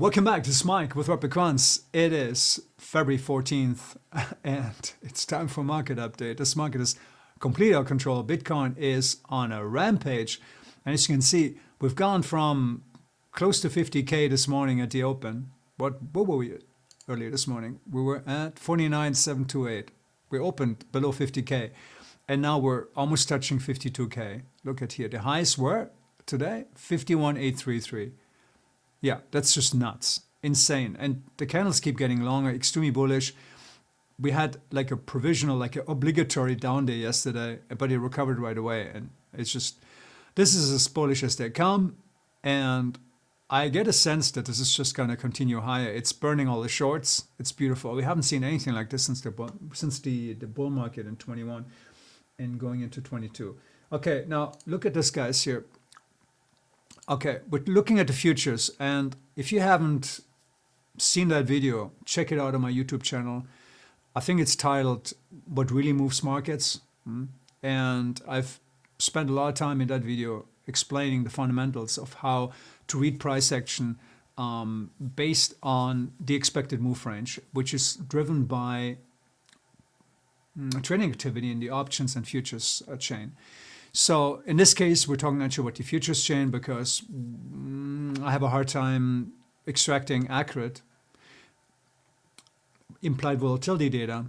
Welcome back. This is Mike with Robert Quants. It is February 14th and it's time for market update. This market is completely out of control. Bitcoin is on a rampage. And as you can see, we've gone from close to 50K this morning at the open. What were we at earlier this morning? We were at 49,728. We opened below 50K. And now we're almost touching 52K. Look at here. The highs were today 51,833. Yeah, that's just nuts. Insane. And the candles keep getting longer, extremely bullish. We had like a provisional, like an obligatory down day yesterday, but it recovered right away. And it's just, this is as bullish as they come. And I get a sense that this is just going to continue higher. It's burning all the shorts. It's beautiful. We haven't seen anything like this since the bull market in 21 and going into 22. Okay, now look at this, guys, here. Okay, we're looking at the futures, and if you haven't seen that video, check it out on my YouTube channel. I think it's titled What Really Moves Markets, and I've spent a lot of time in that video explaining the fundamentals of how to read price action based on the expected move range, which is driven by trading activity in the options and futures chain. So in this case, we're talking actually about the futures chain because I have a hard time extracting accurate implied volatility data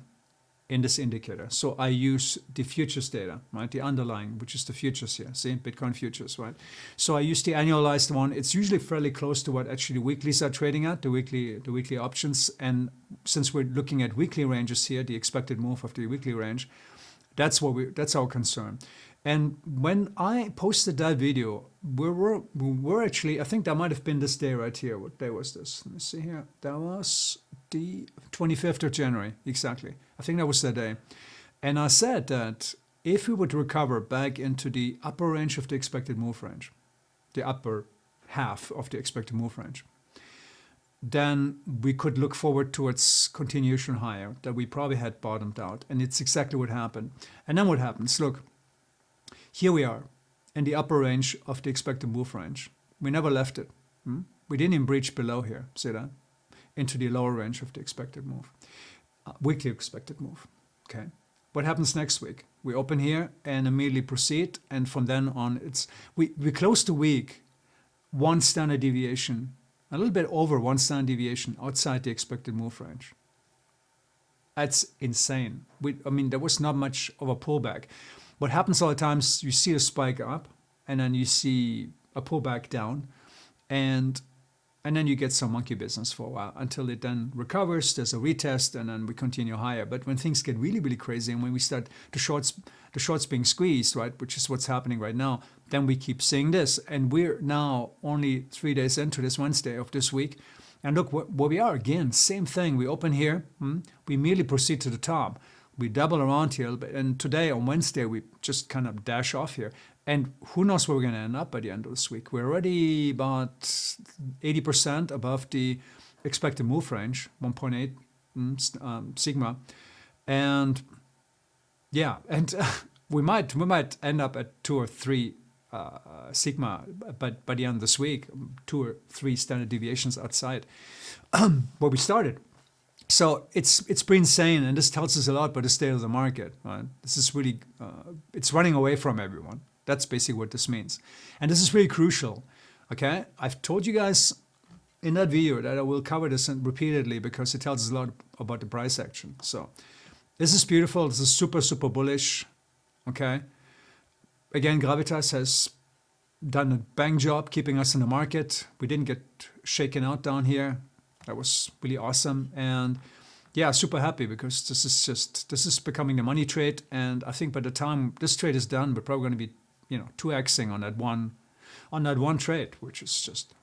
in this indicator. So I use the futures data, right? The underlying, which is the futures here. See, Bitcoin futures, right? So I use the annualized one. It's usually fairly close to what actually the weeklies are trading at, the weekly options. And since we're looking at weekly ranges here, the expected move of the weekly range, that's our concern. And when I posted that video, we were actually, I think that might have been this day right here. What day was this? Let me see here. That was the 25th of January, exactly. I think that was that day. And I said that if we would recover back into the upper range of the expected move range, the upper half of the expected move range, then we could look forward towards continuation higher, that we probably had bottomed out. And it's exactly what happened. And then what happens? Look. Here we are in the upper range of the expected move range. We never left it. We didn't even breach below here, see that? Into the lower range of the expected move, weekly expected move, okay? What happens next week? We open here and immediately proceed, and from then on, we close the week one standard deviation, a little bit over one standard deviation outside the expected move range. That's insane. I mean, there was not much of a pullback. What happens all the times, you see a spike up, and then you see a pullback down, and then you get some monkey business for a while until it then recovers. There's a retest, and then we continue higher. But when things get really, really crazy, and when we start the shorts being squeezed, right, which is what's happening right now, then we keep seeing this. And we're now only 3 days into this Wednesday of this week. And look where we are again. Same thing. We open here. We immediately proceed to the top. We double around here, and today on Wednesday we just kind of dash off here. And who knows where we're going to end up by the end of this week. We're already about 80% above the expected move range, 1.8 sigma. And yeah, and we might end up at 2 or 3 sigma, but by the end of this week, 2 or 3 standard deviations outside where we started. So it's pretty insane, and this tells us a lot about the state of the market. Right? This is really, it's running away from everyone. That's basically what this means. And this is really crucial, okay? I've told you guys in that video that I will cover this repeatedly because it tells us a lot about the price action. So this is beautiful. This is super, super bullish, okay? Again, Gravitas has done a bang job keeping us in the market. We didn't get shaken out down here. That was really awesome, and yeah, super happy because this is becoming the money trade, and I think by the time this trade is done, we're probably going to be 2xing on that one trade, which is just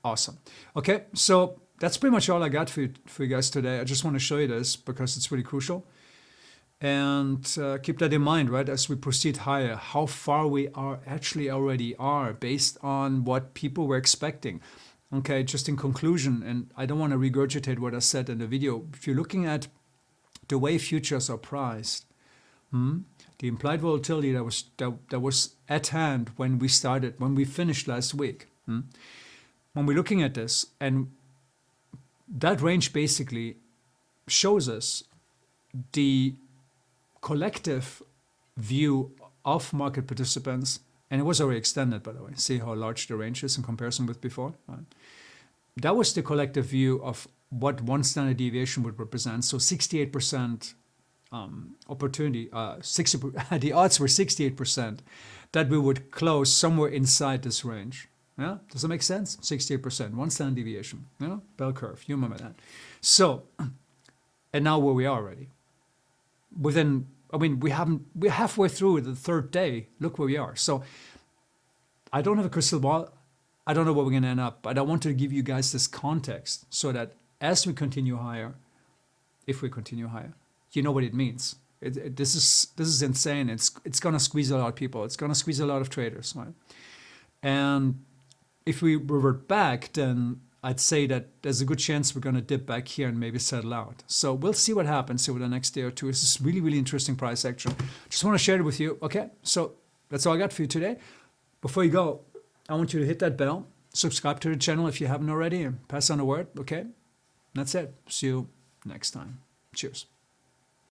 awesome. Okay, so that's pretty much all I got for you guys today. I just want to show you this because it's really crucial, and keep that in mind, right, as we proceed higher, how far we already are based on what people were expecting. Okay, just in conclusion, and I don't want to regurgitate what I said in the video, if you're looking at the way futures are priced, the implied volatility that was at hand when we finished last week, when we're looking at this, and that range basically shows us the collective view of market participants, and it was already extended, by the way. See how large the range is in comparison with before. Right? That was the collective view of what one standard deviation would represent. So 68% opportunity, 60, the odds were 68% that we would close somewhere inside this range. Yeah, does that make sense? 68%, one standard deviation. Yeah, bell curve. You remember that. So, and now where we are already. Within, I mean, we're halfway through the third day. Look where we are. So, I don't have a crystal ball. I don't know where we're going to end up, but I want to give you guys this context so that as we continue higher, if we continue higher, you know what it means. This is insane. It's going to squeeze a lot of people. It's going to squeeze a lot of traders, right? And if we revert back, then I'd say that there's a good chance we're going to dip back here and maybe settle out. So we'll see what happens over the next day or two. This is really, really interesting price action. Just want to share it with you. Okay, so that's all I got for you today. Before you go, I want you to hit that bell, subscribe to the channel if you haven't already, and pass on the word. Okay, that's it. See you next time. Cheers.